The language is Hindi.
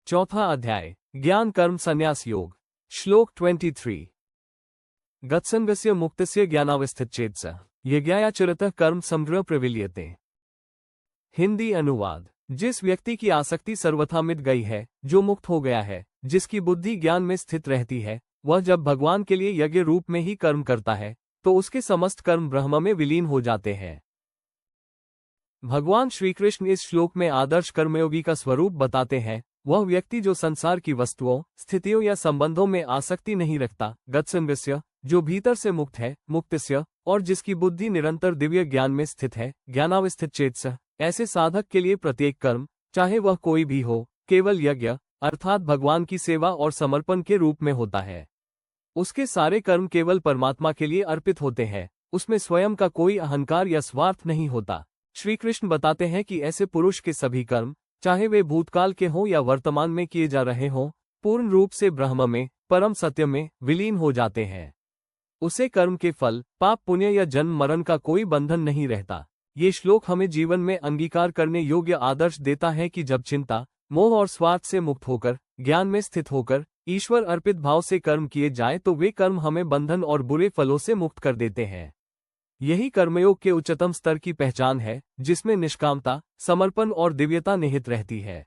चौथा अध्याय ज्ञान कर्म संन्यास योग। श्लोक 23। गत्संगस्य मुक्तस्य ज्ञानावस्थितचेतस यज्ञायाचरतः कर्म संग्रह प्रविल्यते। हिंदी अनुवाद। जिस व्यक्ति की आसक्ति सर्वथा मिट गई है, जो मुक्त हो गया है, जिसकी बुद्धि ज्ञान में स्थित रहती है, वह जब भगवान के लिए यज्ञ रूप में ही कर्म करता है तो उसके समस्त कर्म ब्रह्म में विलीन हो जाते हैं। भगवान श्रीकृष्ण इस श्लोक में आदर्श कर्मयोगी का स्वरूप बताते हैं। वह व्यक्ति जो संसार की वस्तुओं, स्थितियों या संबंधों में आसक्ति नहीं रखता, गत्संगस्य, जो भीतर से मुक्त है, मुक्तस्य, और जिसकी बुद्धि निरंतर दिव्य ज्ञान में स्थित है, ज्ञानावस्थितचेतस। ऐसे साधक के लिए प्रत्येक कर्म, चाहे वह कोई भी हो, केवल यज्ञ अर्थात भगवान की सेवा और समर्पण के रूप में होता है। उसके सारे कर्म केवल परमात्मा के लिए अर्पित होते हैं, उसमें स्वयं का कोई अहंकार या स्वार्थ नहीं होता। श्री कृष्ण बताते हैं कि ऐसे पुरुष के सभी कर्म, चाहे वे भूतकाल के हों या वर्तमान में किए जा रहे हों, पूर्ण रूप से ब्रह्म में, परम सत्य में विलीन हो जाते हैं। उसे कर्म के फल, पाप पुण्य या जन्म मरण का कोई बंधन नहीं रहता। ये श्लोक हमें जीवन में अंगीकार करने योग्य आदर्श देता है कि जब चिंता, मोह और स्वार्थ से मुक्त होकर, ज्ञान में स्थित होकर, ईश्वर अर्पित भाव से कर्म किए जाए तो वे कर्म हमें बंधन और बुरे फलों से मुक्त कर देते हैं। यही कर्मयोग के उच्चतम स्तर की पहचान है, जिसमें निष्कामता, समर्पण और दिव्यता निहित रहती है।